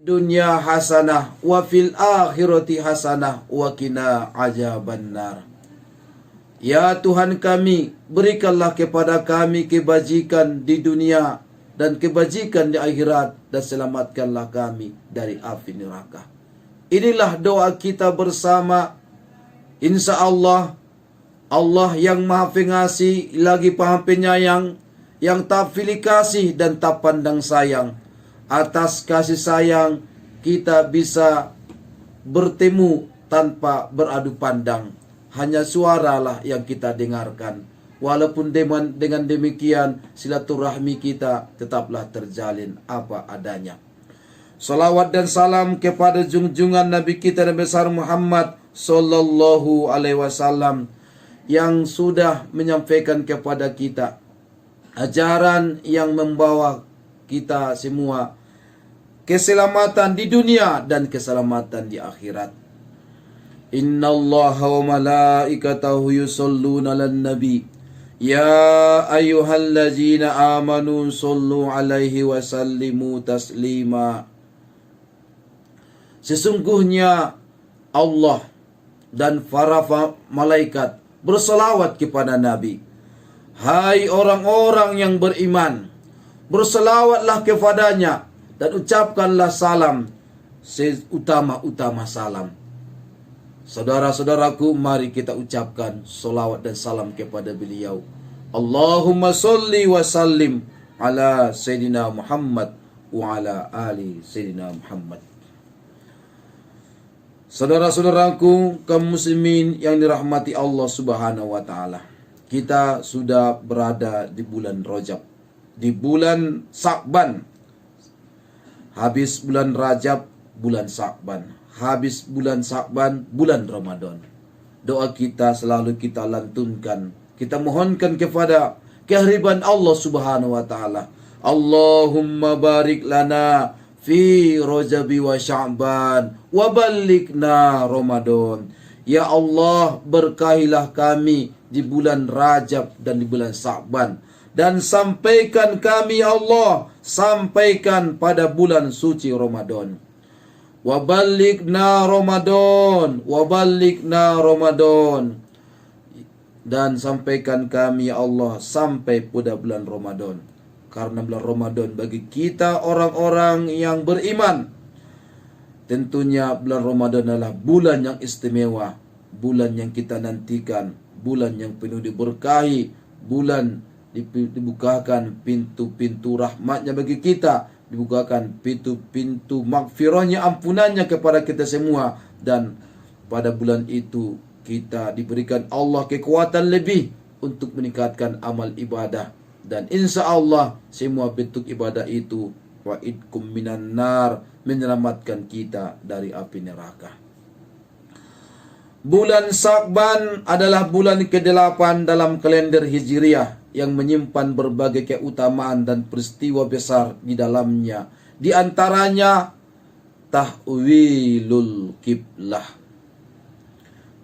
dunya hasanah wa fil akhirati hasanah wa qina azabannar. Ya Tuhan kami, berikanlah kepada kami kebajikan di dunia dan kebajikan di akhirat, dan selamatkanlah kami dari api neraka. Inilah doa kita bersama. Insya Allah, Allah yang maha pengasih lagi maha penyayang, yang tak pilih kasih dan tak pandang sayang. Atas kasih sayang kita bisa bertemu tanpa beradu pandang. Hanya suaralah yang kita dengarkan. Walaupun dengan demikian silaturahmi kita tetaplah terjalin apa adanya. Salawat dan salam kepada junjungan Nabi kita Nabi besar Muhammad sallallahu alaihi wasallam yang sudah menyampaikan kepada kita ajaran yang membawa kita semua keselamatan di dunia dan keselamatan di akhirat. Innallaha wa malaikatahu yusholluna 'alan nabi ya ayyuhallazina amanu shollu 'alaihi wa sallimu taslima. Sesungguhnya Allah dan para malaikat berselawat kepada Nabi. Hai orang-orang yang beriman, berselawatlah kepadanya dan ucapkanlah salam seutama-utama salam. Saudara-saudaraku, mari kita ucapkan salawat dan salam kepada beliau. Allahumma salli wa sallim ala Sayyidina Muhammad wa ala ali Sayyidina Muhammad. Saudara-saudaraku, kaum muslimin yang dirahmati Allah Subhanahu wa taala. Kita sudah berada di bulan Rajab, di bulan Sya'ban. Habis bulan Rajab, bulan Sya'ban. Habis bulan Sya'ban, bulan Ramadan. Doa kita selalu kita lantunkan. Kita mohonkan kepada kehadiran Allah Subhanahu wa taala. Allahumma barik lana fi Rajabi wa Sya'ban wa ballighna Ramadan. Ya Allah, berkahilah kami di bulan Rajab dan di bulan Sya'ban, dan sampaikan kami ya Allah, sampaikan pada bulan suci Ramadan. Wa ballighna Ramadan, wa ballighna Ramadan, dan sampaikan kami ya Allah sampai pada bulan Ramadan. Karena bulan Ramadan bagi kita orang-orang yang beriman, tentunya bulan Ramadan adalah bulan yang istimewa, bulan yang kita nantikan, bulan yang penuh diberkahi, bulan dibukakan pintu-pintu rahmatnya bagi kita, dibukakan pintu-pintu magfirahnya, ampunannya kepada kita semua. Dan pada bulan itu kita diberikan Allah kekuatan lebih untuk meningkatkan amal ibadah. Dan insya Allah semua bentuk ibadah itu wa'idkum minan nar, menyelamatkan kita dari api neraka. Bulan Sya'ban adalah bulan ke-8 dalam kalender Hijriah yang menyimpan berbagai keutamaan dan peristiwa besar di dalamnya. Di antaranya tahwilul kiblah,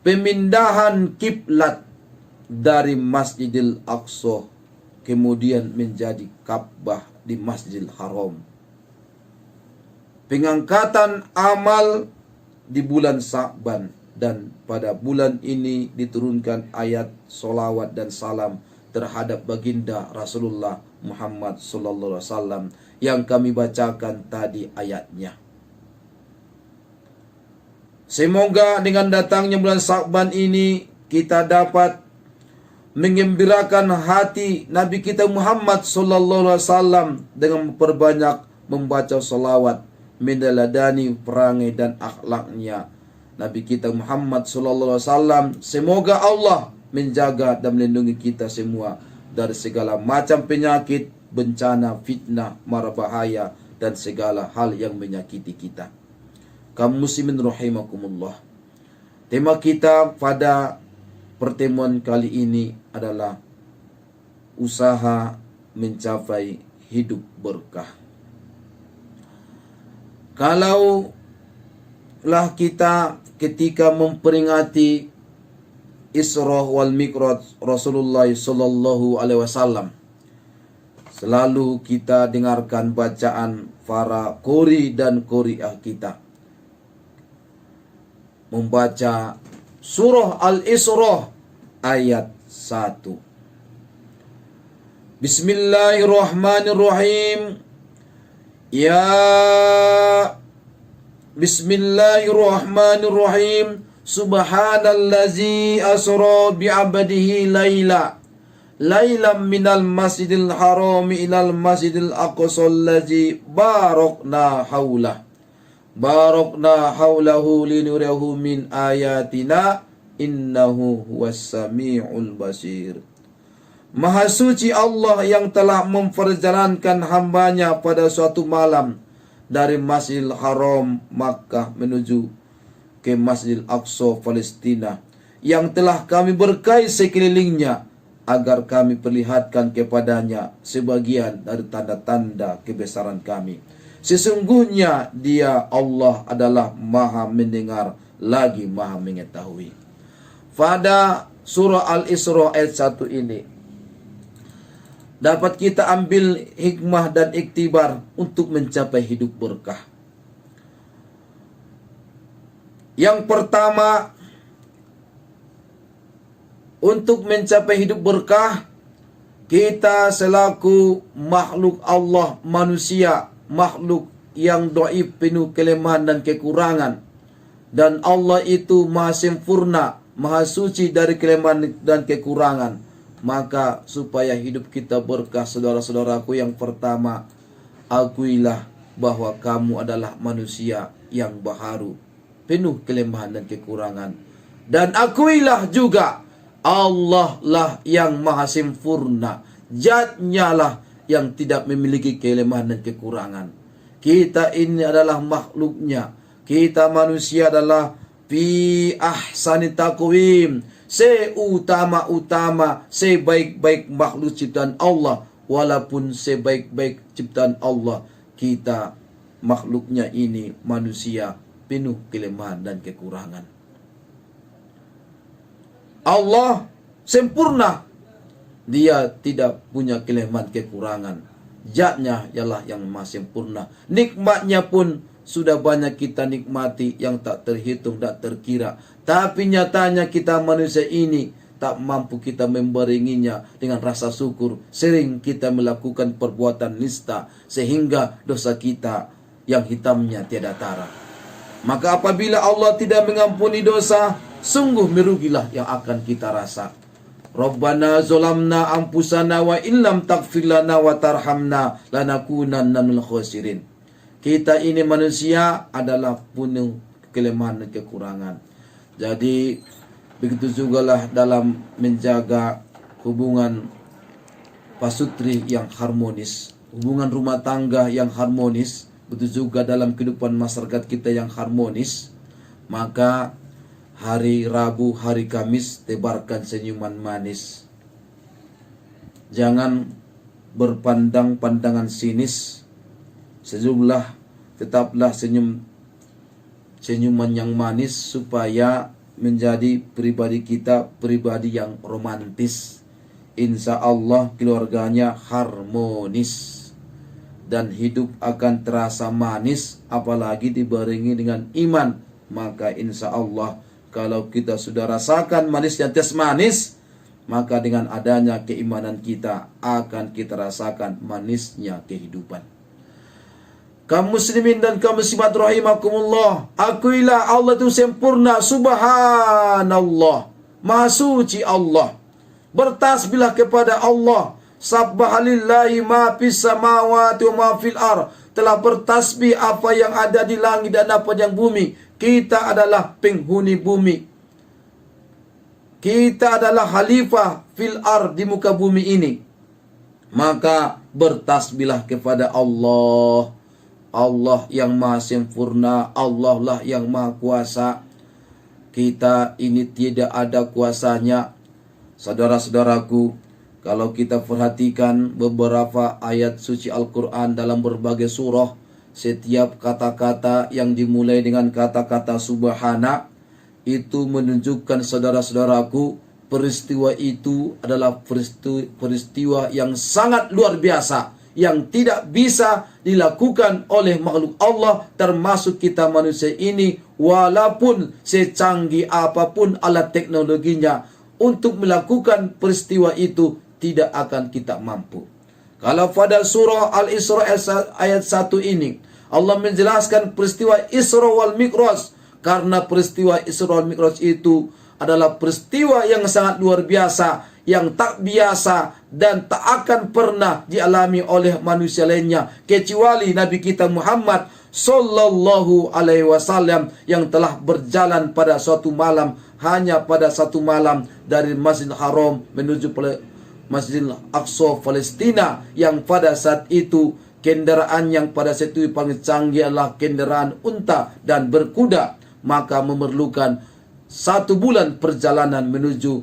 pemindahan kiblat dari Masjidil Aqsa kemudian menjadi Ka'bah di Masjidil Haram. Pengangkatan amal di bulan Sya'ban, dan pada bulan ini diturunkan ayat solawat dan salam terhadap baginda Rasulullah Muhammad sallallahu alaihi wasallam yang kami bacakan tadi ayatnya. Semoga dengan datangnya bulan Sya'ban ini kita dapat menggembirakan hati Nabi kita Muhammad sallallahu alaihi wasallam dengan memperbanyak membaca salawat, meneladani perangai dan akhlaknya Nabi kita Muhammad sallallahu alaihi wasallam. Semoga Allah menjaga dan melindungi kita semua dari segala macam penyakit, bencana, fitnah, mara bahaya, dan segala hal yang menyakiti kita. Kaum muslimin rahimakumullah. Tema kita pada pertemuan kali ini adalah usaha mencapai hidup berkah. Kalaulah kita ketika memperingati Isra wal Mi'raj Rasulullah sallallahu alaihi wasallam, selalu kita dengarkan bacaan para qori dan qoriah kita. Membaca surah Al-Isra ayat 1. Bismillahirrahmanirrahim. Ya Bismillahirrahmanirrahim. Subhanallazi asra bi'abdihi lailam minal masjidil harami ilal masjidil aqsa allazi barakna haulahu linuriyahu min ayatina innahu huwas sami'ul basir. Maha suci Allah yang telah memperjalankan hambanya pada suatu malam dari Masjidil Haram Makkah menuju ke Masjidil Aqsa Palestina, yang telah kami berkahi sekelilingnya, agar kami perlihatkan kepadanya sebagian dari tanda-tanda kebesaran kami. Sesungguhnya Dia Allah adalah Maha mendengar lagi Maha mengetahui. Pada surah Al-Isra ayat 1 ini dapat kita ambil hikmah dan iktibar untuk mencapai hidup berkah. Yang pertama, untuk mencapai hidup berkah, kita selaku makhluk Allah, manusia, makhluk yang dhaif, penuh kelemahan dan kekurangan, dan Allah itu maha sempurna, maha suci dari kelemahan dan kekurangan. Maka supaya hidup kita berkah, saudara-saudaraku, yang pertama, akuilah bahwa kamu adalah manusia yang baharu, penuh kelemahan dan kekurangan. Dan akuilah juga Allah lah yang maha sempurna, Zat-Nya lah yang tidak memiliki kelemahan dan kekurangan. Kita ini adalah makhluknya, kita manusia adalah fi ahsani taqwim, seutama-utama, sebaik-baik makhluk ciptaan Allah. Walaupun sebaik-baik ciptaan Allah, kita makhluknya ini manusia penuh kelemahan dan kekurangan. Allah sempurna, Dia tidak punya kelemahan kekurangan. Zat-Nya ialah yang maha sempurna. Nikmatnya pun sudah banyak kita nikmati yang tak terhitung, tak terkira. Tapi nyatanya kita manusia ini tak mampu kita memberinginya dengan rasa syukur. Sering kita melakukan perbuatan nista sehingga dosa kita yang hitamnya tiada tara. Maka apabila Allah tidak mengampuni dosa, sungguh merugilah yang akan kita rasa. Rabbana zolamna ampusana wa illam taghfir lana wa tarhamna lanakunanna minal khasirin. Kita ini manusia adalah penuh kelemahan dan kekurangan. Jadi begitu jugalah dalam menjaga hubungan pasutri yang harmonis, hubungan rumah tangga yang harmonis, begitu juga dalam kehidupan masyarakat kita yang harmonis. Maka hari Rabu, hari Kamis, tebarkan senyuman manis. Jangan berpandang pandangan sinis. Tetaplah senyuman yang manis, supaya menjadi pribadi kita pribadi yang romantis. Insya Allah keluarganya harmonis dan hidup akan terasa manis, apalagi dibarengi dengan iman. Maka insya Allah kalau kita sudah rasakan manisnya tes manis, maka dengan adanya keimanan kita akan kita rasakan manisnya kehidupan. Kaum muslimin dan kaum muslimat rahimakumullah, akuilah Allah itu sempurna, subhanallah, maha suci Allah. Bertasbihlah kepada Allah. Sabbahalillahi ma fis samawati wa ma fil ardh. Telah bertasbih apa yang ada di langit dan apa yang bumi. Kita adalah penghuni bumi. Kita adalah khalifah fil ardh, di muka bumi ini. Maka bertasbihlah kepada Allah. Allah yang maha sempurna, Allah lah yang maha kuasa. Kita ini tidak ada kuasanya. Saudara-saudaraku, kalau kita perhatikan beberapa ayat suci Al-Quran dalam berbagai surah, setiap kata-kata yang dimulai dengan kata-kata subhana, itu menunjukkan, saudara-saudaraku, peristiwa itu adalah peristiwa yang sangat luar biasa, yang tidak bisa dilakukan oleh makhluk Allah, termasuk kita manusia ini, walaupun secanggih apapun alat teknologinya untuk melakukan peristiwa itu, tidak akan kita mampu. Kalau pada surah Al-Isra ayat 1 ini Allah menjelaskan peristiwa Isra wal Mi'raj, karena peristiwa Isra wal Mi'raj itu adalah peristiwa yang sangat luar biasa, yang tak biasa dan tak akan pernah dialami oleh manusia lainnya kecuali Nabi kita Muhammad sallallahu alaihi wasallam, yang telah berjalan pada suatu malam, hanya pada satu malam, dari Masjidil Haram menuju Masjidil Aqsa Palestina, yang pada saat itu kendaraan yang pada saat itu paling canggih adalah kendaraan unta dan berkuda, maka memerlukan 1 bulan perjalanan menuju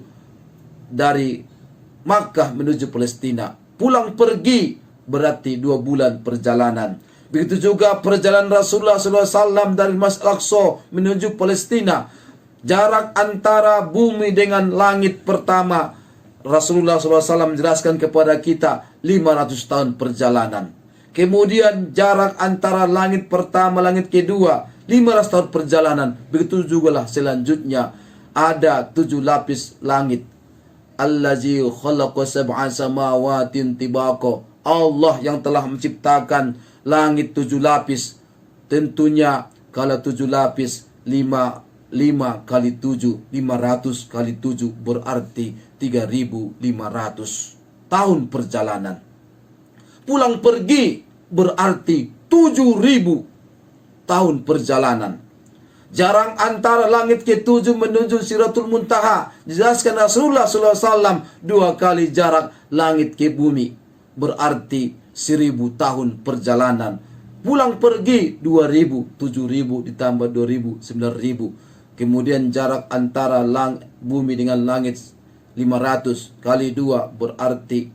dari Makkah menuju Palestina. Pulang pergi berarti 2 bulan perjalanan. Begitu juga perjalanan Rasulullah SAW dari Masjid Al-Aqsa menuju Palestina. Jarak antara bumi dengan langit pertama, Rasulullah SAW menjelaskan kepada kita 500 tahun perjalanan. Kemudian jarak antara langit pertama, langit kedua, 500 tahun perjalanan. Begitu juga lah selanjutnya. Ada 7 lapis langit. Allazi khalaqa sab'a samawatin tibaqa. Allah yang telah menciptakan langit 7 lapis. Tentunya kalau 7 lapis 5 kali 7, 500 kali 7 berarti 3.500 tahun perjalanan. Pulang pergi berarti 7.000 tahun perjalanan. Jarak antara langit ke-7 menuju Siratul Muntaha, dijelaskan Rasulullah SAW, 2 kali jarak langit ke bumi, berarti 1.000 tahun perjalanan. Pulang pergi 2.000, 7.000 ditambah 2.000, 9.000. Kemudian jarak antara bumi dengan langit 500 kali 2 berarti,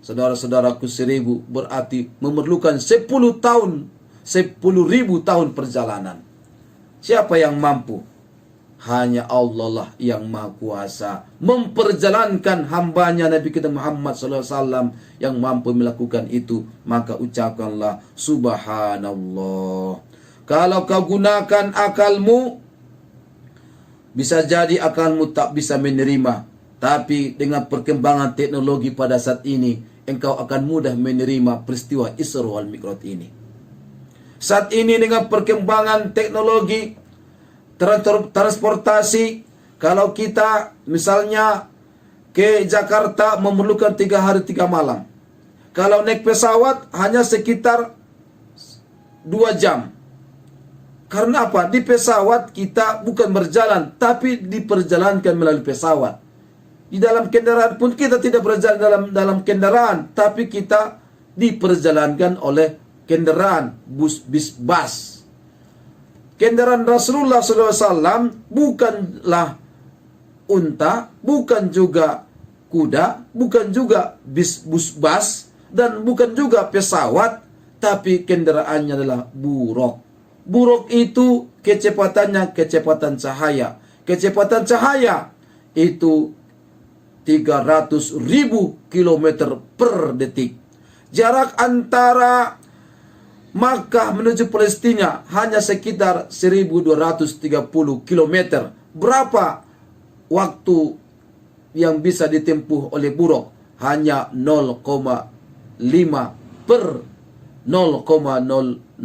saudara-saudaraku, 1.000, berarti memerlukan 10 tahun, 10.000 tahun perjalanan. Siapa yang mampu? Hanya Allah lah yang maha kuasa memperjalankan hambanya Nabi kita Muhammad SAW yang mampu melakukan itu. Maka ucapkanlah subhanallah. Kalau kau gunakan akalmu, bisa jadi akalmu tak bisa menerima. Tapi dengan perkembangan teknologi pada saat ini, engkau akan mudah menerima peristiwa Isra wal Mi'raj ini. Saat ini dengan perkembangan teknologi transportasi, kalau kita misalnya ke Jakarta memerlukan 3 hari 3 malam. Kalau naik pesawat hanya sekitar 2 jam. Karena apa? Di pesawat kita bukan berjalan, tapi diperjalankan melalui pesawat. Di dalam kendaraan pun kita tidak berjalan dalam kendaraan, tapi kita diperjalankan oleh kendaraan bis. Kendaraan Rasulullah SAW bukanlah unta, bukan juga kuda, bukan juga bus, dan bukan juga pesawat, tapi kendaraannya adalah buruk. Buruk itu kecepatannya kecepatan cahaya. Kecepatan cahaya itu 300.000 km per detik. Jarak antara Makkah menuju Palestina hanya sekitar 1.230 km. Berapa waktu yang bisa ditempuh oleh buruk? Hanya 0,5 per 0,05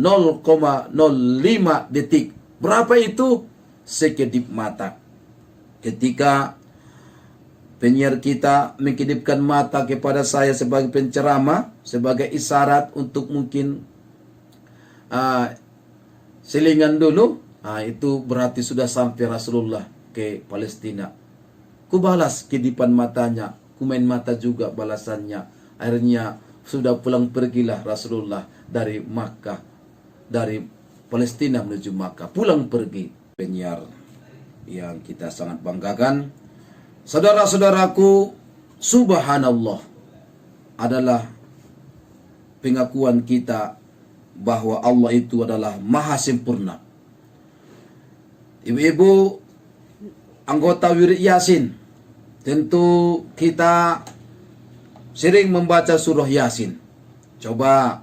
detik. Berapa itu? Sekedip mata. Ketika penyiar kita mengkedipkan mata kepada saya sebagai penceramah, sebagai isyarat untuk mungkin selingan dulu, itu berarti sudah sampai Rasulullah ke Palestina. Ku balas kedipan matanya, ku main mata juga balasannya. Akhirnya sudah pulang pergilah Rasulullah dari Makkah, dari Palestina menuju Makkah, pulang pergi. Penyiar yang kita sangat banggakan, saudara-saudaraku, subhanallah adalah pengakuan kita bahwa Allah itu adalah maha sempurna. Ibu-ibu, anggota wirid Yasin, tentu kita sering membaca surah Yasin. Coba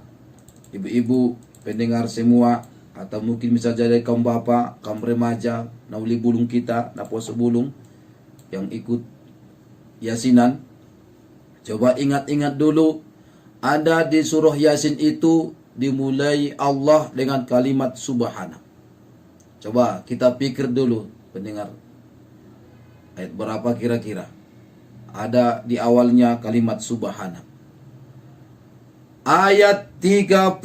ibu-ibu pendengar semua, atau mungkin bisa jadi kaum bapak, kaum remaja, nauli bulung kita, naposo bulung yang ikut Yasinan. Coba ingat-ingat dulu, ada di surah Yasin itu dimulai Allah dengan kalimat subhana. Coba kita pikir dulu pendengar, ayat berapa kira-kira ada di awalnya kalimat subhana? Ayat 36.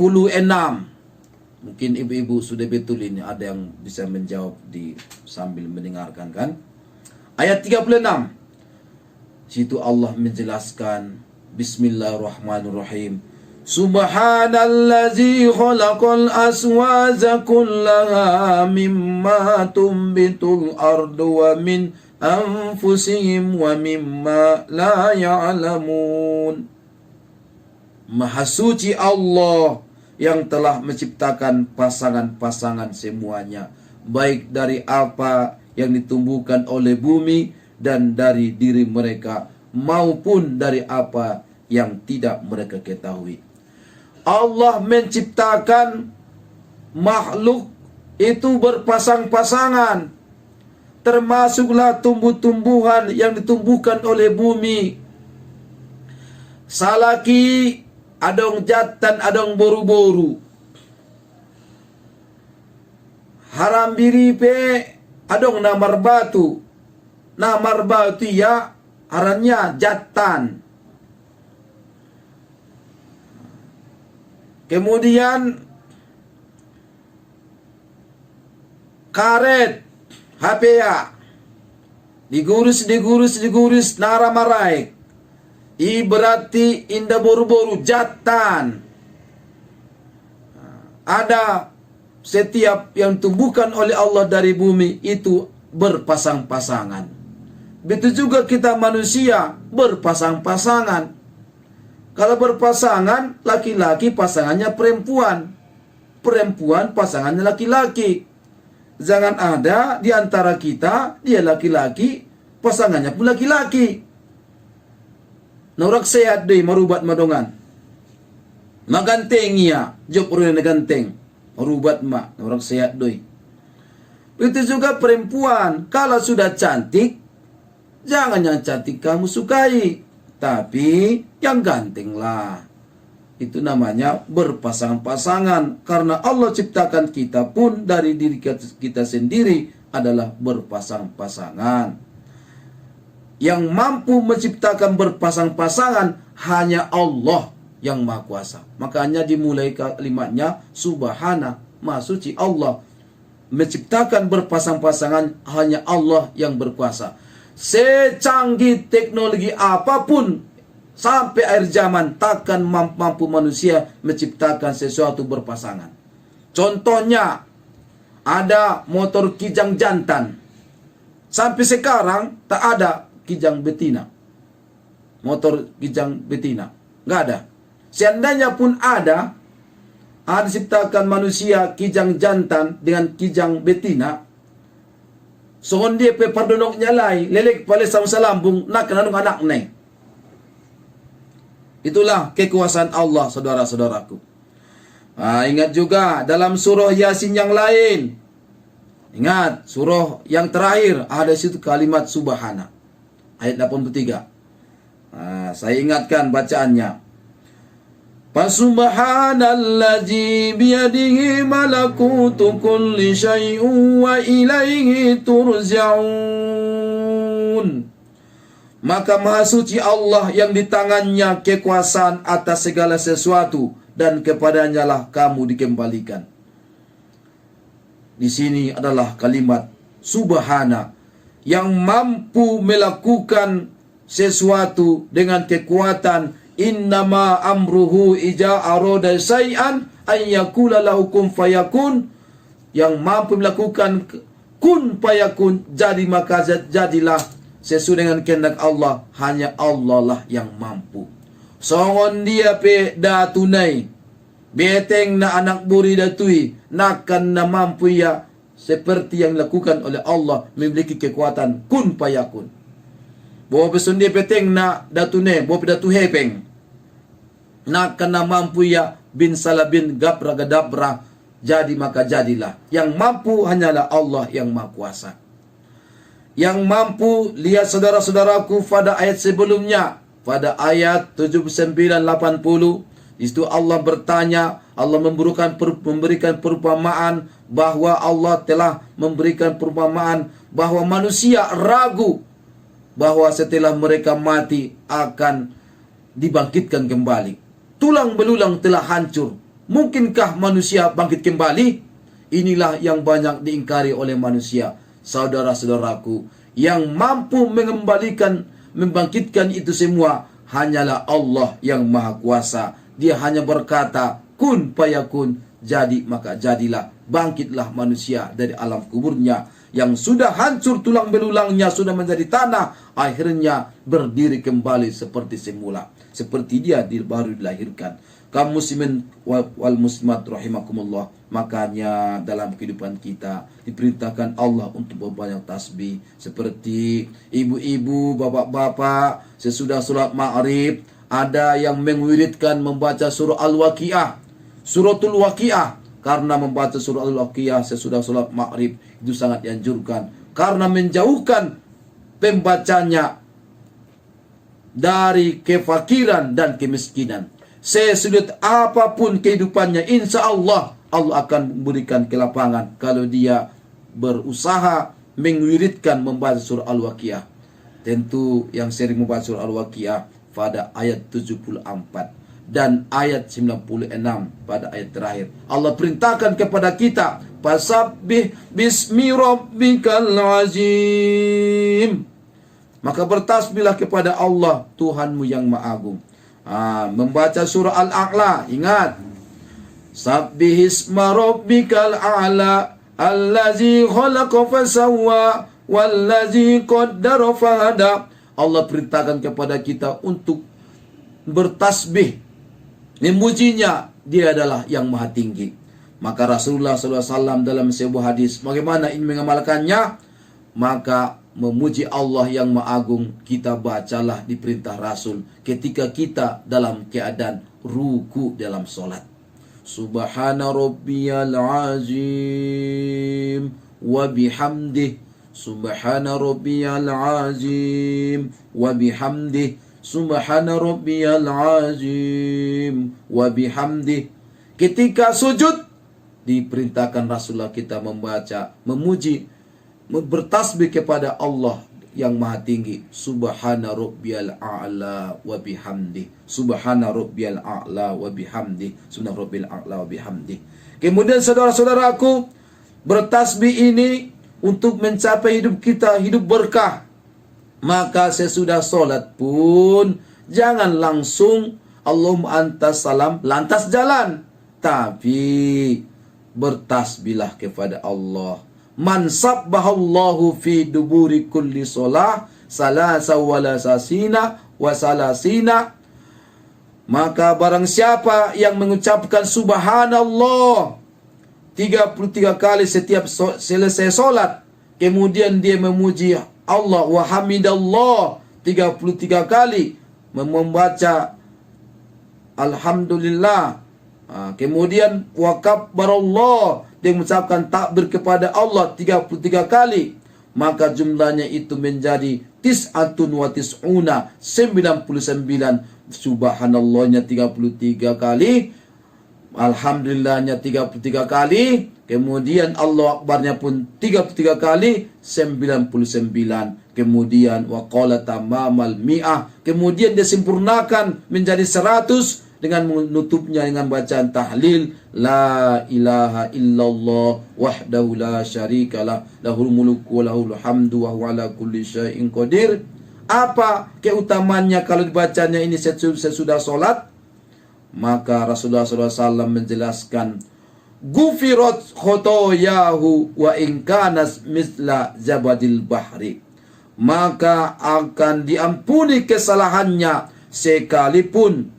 Mungkin ibu-ibu sudah betul ini, ada yang bisa menjawab di sambil mendengarkan kan? Ayat 36. Situ Allah menjelaskan, Bismillahirrahmanirrahim. Subhanallazi khalaqal aswaza kullaha mimma tumbitul ardu wa min anfusihim wa mimma la ya'lamun. Maha suci Allah yang telah menciptakan pasangan-pasangan semuanya, baik dari apa yang ditumbuhkan oleh bumi dan dari diri mereka, maupun dari apa yang tidak mereka ketahui. Allah menciptakan makhluk itu berpasang-pasangan, termasuklah tumbuh-tumbuhan yang ditumbuhkan oleh bumi. Salaki adong jatan adong boru-boru, haram biripe adong namar batu. Namar batu ya arannya jatan. Kemudian karet HP ya digurus naramarai. Berarti indah boru-boru jatan. Ada setiap yang tumbuhkan oleh Allah dari bumi itu berpasang-pasangan. Begitu juga kita manusia berpasang-pasangan. Kalau berpasangan, laki-laki pasangannya perempuan, perempuan pasangannya laki-laki. Jangan ada di antara kita dia laki-laki, pasangannya pun laki-laki. Naurak sehat deh marubat madongan. Maganteng ya, job urang naganteng. Marubat ma, naurak sehat deh. Begitu juga perempuan, kalau sudah cantik, jangan yang cantik kamu sukai, tapi yang ganteng lah. Itu namanya berpasang-pasangan. Karena Allah ciptakan kita pun dari diri kita sendiri adalah berpasang-pasangan. Yang mampu menciptakan berpasang-pasangan hanya Allah yang Maha Kuasa. Makanya dimulai kalimatnya Subhana, Maha Suci Allah. Menciptakan berpasang-pasangan hanya Allah yang berkuasa. Secanggih teknologi apapun sampai akhir zaman takkan mampu manusia menciptakan sesuatu berpasangan. Contohnya ada motor kijang jantan. Sampai sekarang tak ada kijang betina. Motor kijang betina nggak ada. Seandainya pun ada diciptakan manusia kijang jantan dengan kijang betina. Sohon dia pe pardonok nyalai lelek pale sama salambung nak nanung anak neng. Itulah kekuasaan Allah, saudara-saudaraku. Ingat juga dalam surah Yasin yang lain. Ingat surah yang terakhir ada situ kalimat subhana. Ayat 83. Saya ingatkan bacaannya. Fasubhanallazi biyadihi malakutu kulli syai'un wa ilaihi turja'un. Maka maha suci Allah yang di tangannya kekuasaan atas segala sesuatu dan kepadanya lah kamu dikembalikan. Di sini adalah kalimat subhana yang mampu melakukan sesuatu dengan kekuatan. Innama amruhu ija aroda say'an ayyakula lahu kun fayakun. Yang mampu melakukan kun fayakun, jadi maka jadilah. Sesuai dengan kehendak Allah, hanya Allah lah yang mampu. Songon dia pe da tunai, beteng na anak buri datui, nakan na mampu ya seperti yang dilakukan oleh Allah, memiliki kekuatan kun payakun. Bawa pesun dia peteng nak datune, bawa pedatu hepeng. Nak kena mampu ya bin salabin gabra gadabra, jadi maka jadilah. Yang mampu hanyalah Allah yang Maha Kuasa. Yang mampu, lihat saudara-saudaraku pada ayat sebelumnya, pada ayat 79-80, di situ Allah bertanya, Allah memberikan perumpamaan bahwa Allah telah memberikan perumpamaan bahwa manusia ragu bahwa setelah mereka mati akan dibangkitkan kembali. Tulang belulang telah hancur. Mungkinkah manusia bangkit kembali? Inilah yang banyak diingkari oleh manusia. Saudara-saudaraku, yang mampu membangkitkan itu semua hanyalah Allah yang Maha Kuasa. Dia hanya berkata, kun payakun, jadi maka jadilah. Bangkitlah manusia dari alam kuburnya yang sudah hancur tulang belulangnya, sudah menjadi tanah, akhirnya berdiri kembali seperti semula, seperti dia baru dilahirkan. Kaum muslimin wal muslimat rahimakumullah, makanya dalam kehidupan kita diperintahkan Allah untuk berbanyak tasbih. Seperti ibu-ibu, bapak-bapak, sesudah sholat maghrib ada yang menwiridkan membaca surah Al-Waqiah, suratul Waqiah. Karena membaca surah Al-Waqiah sesudah sholat maghrib itu sangat dianjurkan, karena menjauhkan pembacanya dari kefakiran dan kemiskinan. Sesulit apapun kehidupannya, insya Allah Allah akan memberikan kelapangan kalau dia berusaha menwiridkan membaca surah Al-Waqiah. Tentu yang sering membaca surah Al-Waqiah pada ayat 74 dan ayat 96 pada ayat terakhir. Allah perintahkan kepada kita, fasabbih bismi rabbikal azim. Maka bertasbihlah kepada Allah Tuhanmu yang Maha Agung. Membaca surah Al-A'la, ingat, sabbihisma rabbikal a'la allazi khalaqa fasawwa wallazi qaddara fahada. Allah perintahkan kepada kita untuk bertasbih, memujinya, dia adalah yang maha tinggi. Maka Rasulullah SAW dalam sebuah hadis, bagaimana ini mengamalkannya? Maka memuji Allah yang maha agung kita bacalah di perintah Rasul ketika kita dalam keadaan ruku dalam solat. Subhana rabbiyal azim wa bihamdih, subhana rabbiyal azim wa bihamdih, subhana rabbiyal azim wa bihamdih. Ketika sujud diperintahkan Rasulullah kita membaca, memuji, bertasbih kepada Allah yang maha tinggi. Subhana rabbiyal a'la wa bihamdih, subhana rabbiyal a'la wa bihamdih, subhana rabbiyal a'la wa bihamdih. Kemudian saudara-saudaraku, bertasbih ini untuk mencapai hidup kita, hidup berkah. Maka sesudah solat pun jangan langsung Allahumma antas salam lantas jalan, tapi bertasbihlah kepada Allah. Man sabbahallahu fi duburi kulli solah salasa walasasina wasalasina. Maka barang siapa yang mengucapkan subhanallah 33 kali setiap selesai solat, kemudian dia memuji Allah wa hamidallah 33 kali, membaca alhamdulillah, kemudian wa kabbarallah, dia mengucapkan takbir kepada Allah 33 kali, maka jumlahnya itu menjadi tis'atun wa tis'una, 99. Subhanallahnya 33 kali, alhamdulillahnya 33 kali, kemudian Allah Akbarnya pun 33 kali, 99. Kemudian wa qala tamamal mi'ah, kemudian dia sempurnakan menjadi 100 dengan menutupnya dengan bacaan tahlil la ilaha illallah wahdahu la syarikalah lahul mulku wa lahul hamdu wa huwa ala kulli syai'in qadir. Apa keutamannya kalau dibacanya ini sesudah solat? Maka Rasulullah SAW menjelaskan, gufirat khotoyahu wa inkanas misla zabadil bahri, maka akan diampuni kesalahannya sekalipun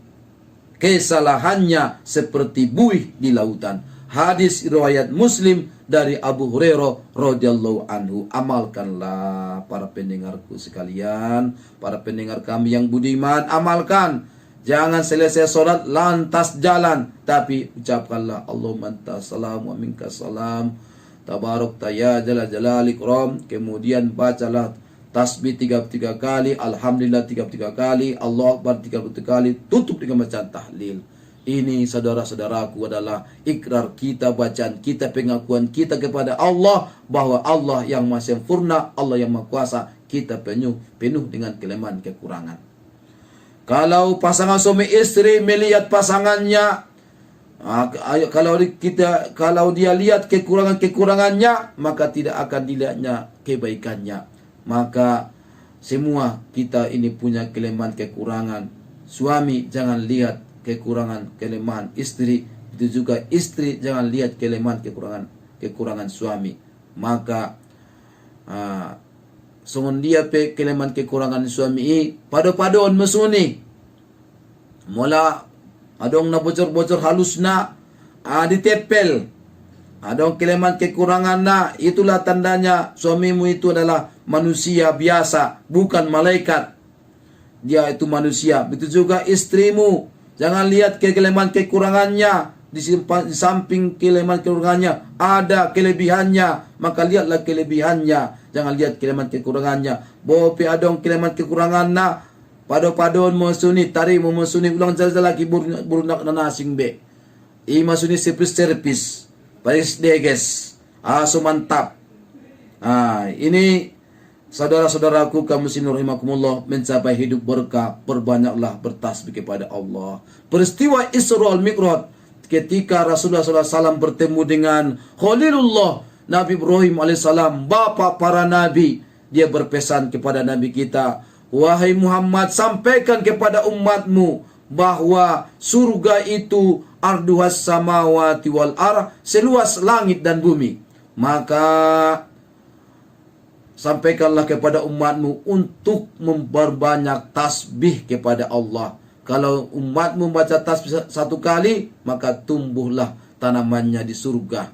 kesalahannya seperti buih di lautan. Hadis riwayat Muslim dari Abu Hurairah radhiyallahu anhu. Amalkanlah para pendengarku sekalian, para pendengar kami yang budiman, amalkan. Jangan selesai sholat lantas jalan, tapi ucapkanlah Allahumma antas salam wa minkas salam, tabarakta ya jalal jalal ikram. Kemudian bacalah tasbih 33 kali, alhamdulillah 33 kali, Allahu akbar 33 kali, tutup dengan bacaan tahlil. Ini saudara-saudaraku adalah ikrar kita, bacaan kita, pengakuan kita kepada Allah bahwa Allah yang Maha Sempurna, Allah yang Maha Kuasa, kita penuh dengan kelemahan kekurangan. Kalau pasangan suami istri melihat pasangannya, kalau dia lihat kekurangannya, maka tidak akan dilihatnya kebaikannya. Maka semua kita ini punya kelemahan kekurangan. Suami jangan lihat kekurangan kelemahan istri, itu juga istri jangan lihat kelemahan kekurangan suami. Maka sungun dia kelemahan kekurangan suami pada-padon mesuni mula adong na bocor-bocor halus na ditepel, adong kelemahan kekurangan na, itulah tandanya suamimu itu adalah manusia biasa, bukan malaikat. Dia itu manusia. Begitu juga istrimu, jangan lihat kelemahan kekurangannya. Di samping kelemahan kekurangannya ada kelebihannya, maka lihatlah kelebihannya. Jangan lihat kelemahan kekurangannya. Bopi adong kelemahan kekurangan na, pado-padon mo suni, tari mo suni, ulang jala lagi burunak na nasing be. Ima suni serpis, paris deges. So mantap. Ini saudara-saudaraku kaum muslimin rahimakumullah, mencapai hidup berkah, perbanyaklah bertasbih kepada Allah. Peristiwa Isra wal Mi'raj ketika Rasulullah SAW bertemu dengan Khalilullah Nabi Ibrahim alaihissalam, bapa para nabi, dia berpesan kepada nabi kita, wahai Muhammad, sampaikan kepada umatmu bahwa surga itu arduhas samawati wal ar, seluas langit dan bumi. Maka sampaikanlah kepada umatmu untuk memperbanyak tasbih kepada Allah. Kalau umatmu baca tasbih 1 kali, maka tumbuhlah tanamannya di surga.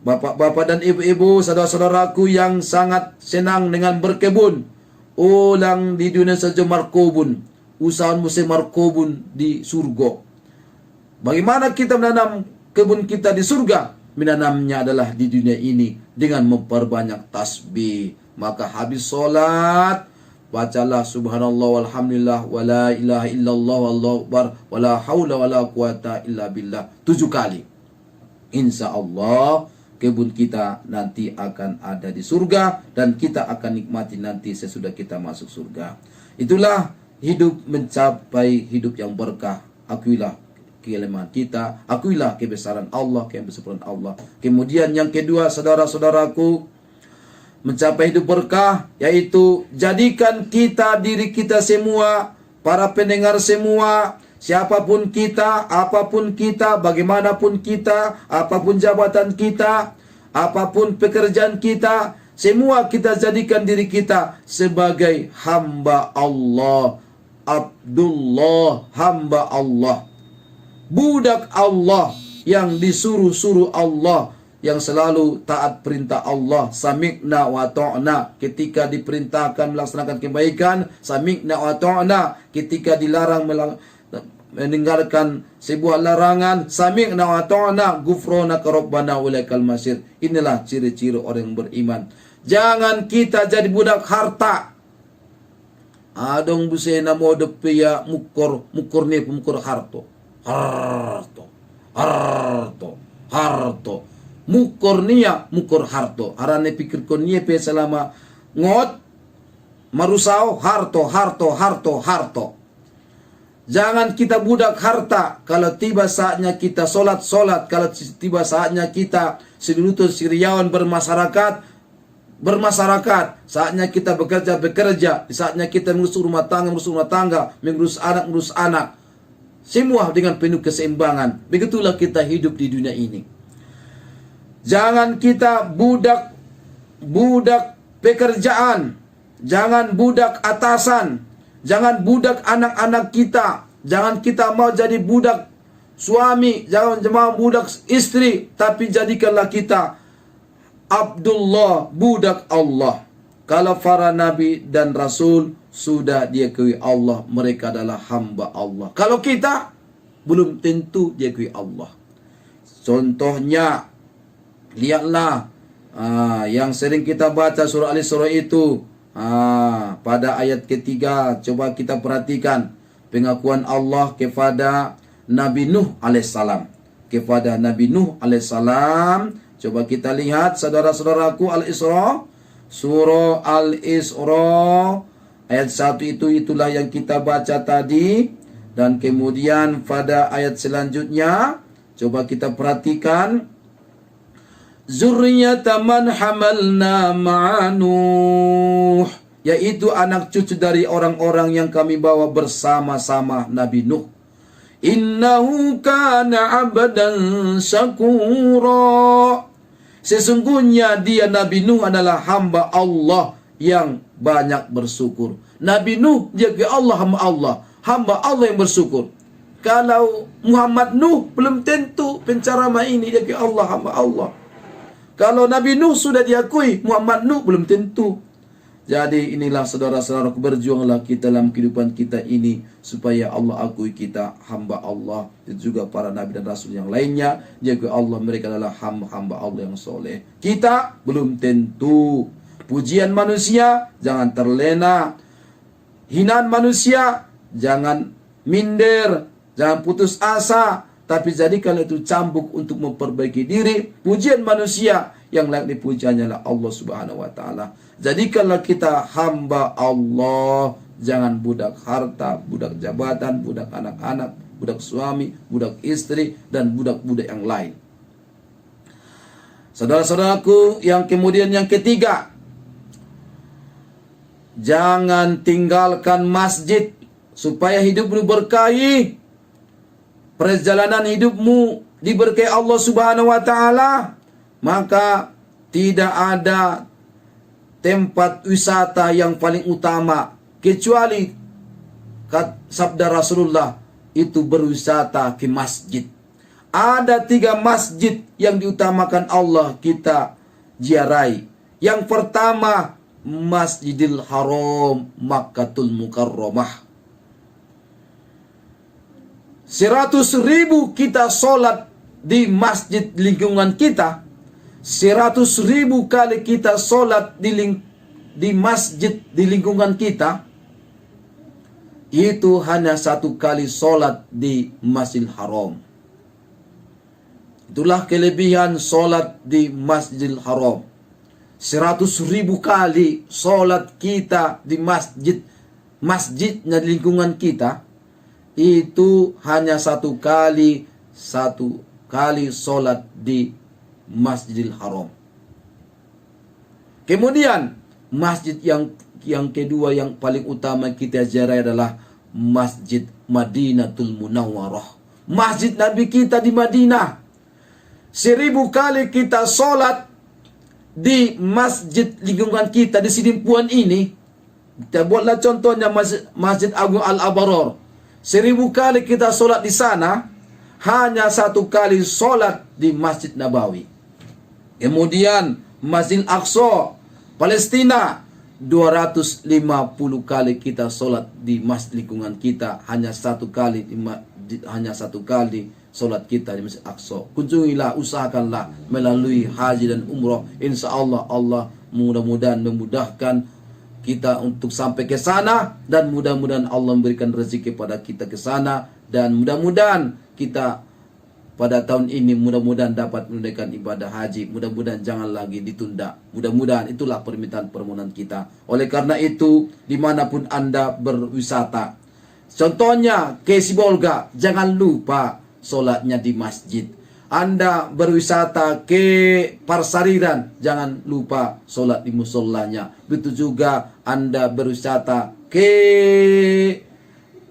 Bapak-bapak dan ibu-ibu, saudara-saudaraku yang sangat senang dengan berkebun, ulang di dunia saja markobun, usahawan musim markobun di surga. Bagaimana kita menanam kebun kita di surga? Menanamnya adalah di dunia ini dengan memperbanyak tasbih. Maka habis solat, bacalah subhanallah walhamdulillah wala ilaha illallah wallahu akbar wala haula wala quwata illa billah 7 kali. Insya Allah kebun kita nanti akan ada di surga, dan kita akan nikmati nanti sesudah kita masuk surga. Itulah hidup, mencapai hidup yang berkah. Akuilah kelemahan kita, akuilah kebesaran Allah, kesempurnaan Allah. Kemudian yang kedua, saudara-saudaraku, mencapai hidup berkah, yaitu jadikan kita, diri kita semua, para pendengar semua, siapapun kita, apapun kita, bagaimanapun kita, apapun jabatan kita, apapun pekerjaan kita, semua kita jadikan diri kita sebagai hamba Allah, Abdullah, hamba Allah, budak Allah yang disuruh-suruh Allah, yang selalu taat perintah Allah. Sami'na wa ta'na ketika diperintahkan melaksanakan kebaikan, sami'na wa ta'na ketika dilarang meninggalkan sebuah larangan, sami'na wa ta'na ghufranaka rabbana wa ilaikal masir. Inilah ciri-ciri orang yang beriman. Jangan kita jadi budak harta. Adong busena mo depiya mukor ni pemukor harto. Harto. Mukor niya, mukor harto. Arane pikir ko niya pe selama ngot marusao harto. Jangan kita budak harta. Kalau tiba saatnya kita solat. Kalau tiba saatnya kita sedulutun siriawan bermasyarakat. Saatnya kita bekerja. Saatnya kita mengurus rumah tangga, mengurus anak. Semua dengan penuh keseimbangan. Begitulah kita hidup di dunia ini. Jangan kita budak pekerjaan. Jangan budak atasan. Jangan budak anak-anak kita. Jangan kita mau jadi budak suami, jangan jemaah budak istri, tapi jadikanlah kita Abdullah, budak Allah. Kalau para nabi dan rasul sudah diakui Allah, mereka adalah hamba Allah. Kalau kita belum tentu diakui Allah. Contohnya, lihatlah yang sering kita baca surah Al-Isra itu, pada ayat ketiga, coba kita perhatikan pengakuan Allah kepada Nabi Nuh alaihissalam. Kepada Nabi Nuh alaihissalam, coba kita lihat saudara-saudaraku Al-Isra, surah Al-Isra ayat 1 itulah yang kita baca tadi. Dan kemudian pada ayat selanjutnya, coba kita perhatikan, Zurriyata man hamalna ma'a Nuh, yaitu anak cucu dari orang-orang yang kami bawa bersama-sama Nabi Nuh. Innahu kana abdan syakura, sesungguhnya dia Nabi Nuh adalah hamba Allah yang banyak bersyukur. Nabi Nuh dia ke Allah, hamba Allah yang bersyukur. Kalau Muhammad Nuh belum tentu penceramah ini dia ke Allah, hamba Allah. Kalau Nabi Nuh sudah diakui, Muhammad Nuh belum tentu. Jadi inilah saudara-saudaraku, berjuanglah kita dalam kehidupan kita ini supaya Allah akui kita hamba Allah. Dan juga para nabi dan rasul yang lainnya, diakui Allah, mereka adalah hamba-hamba Allah yang soleh. Kita belum tentu. Pujian manusia jangan terlena, hinaan manusia jangan minder, jangan putus asa, tapi jadikan itu cambuk untuk memperbaiki diri. Pujian manusia yang layak dipuji hanyalah Allah Subhanahu wa taala. Jadikanlah kita hamba Allah, jangan budak harta, budak jabatan, budak anak-anak, budak suami, budak istri, dan budak-budak yang lain. Saudara-saudaraku, yang kemudian yang ketiga, jangan tinggalkan masjid supaya hidupmu berkahi. Perjalanan hidupmu diberkahi Allah Subhanahu wa taala, maka tidak ada tempat wisata yang paling utama kecuali sabda Rasulullah itu berwisata ke masjid. Ada 3 masjid yang diutamakan Allah kita ziarahi. Yang pertama, Masjidil Haram, Makkatul Mukarramah. 100.000 kita sholat di masjid lingkungan kita, 100.000 kali kita sholat di masjid di lingkungan kita, itu hanya 1 kali sholat di Masjidil Haram. Itulah kelebihan sholat di Masjidil Haram. 100.000 kali sholat kita di masjidnya di lingkungan kita, itu hanya 1 kali sholat di Masjidil Haram. Kemudian masjid yang kedua yang paling utama kita ziarah adalah Masjid Madinatul Munawwarah, masjid Nabi kita di Madinah. 1000 kali kita sholat di masjid lingkungan kita di Sidimpuan ini. Kita buatlah contohnya Masjid Agung Al-Abaror. 1000 kali kita sholat di sana, hanya 1 kali sholat di Masjid Nabawi. Kemudian Masjid Aqsa Palestina, 250 kali kita sholat di masjid lingkungan kita, hanya 1 kali sholat kita di Masjid Aqsa. Kunjungilah, usahakanlah melalui haji dan umrah. Insya Allah, Allah mudah-mudahan memudahkan kita untuk sampai ke sana, dan mudah-mudahan Allah memberikan rezeki kepada kita ke sana, dan mudah-mudahan kita pada tahun ini mudah-mudahan dapat menunaikan ibadah haji. Mudah-mudahan jangan lagi ditunda. Mudah-mudahan itulah permintaan kita. Oleh karena itu, dimanapun Anda berwisata, contohnya ke Sibolga, jangan lupa sholatnya di masjid. Anda berwisata ke Parsariran, jangan lupa sholat di musolanya. Begitu juga Anda berwisata ke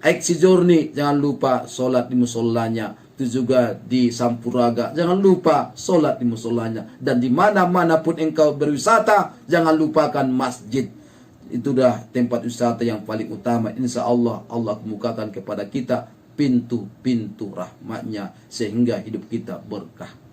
Eksijorni, jangan lupa sholat di musolanya. Itu juga di Sampuraga, jangan lupa sholat di musolanya. Dan di mana-mana pun engkau berwisata, jangan lupakan masjid. Itu dah tempat wisata yang paling utama. Insya Allah, Allah kemukakan kepada kita pintu-pintu rahmatnya sehingga hidup kita berkah.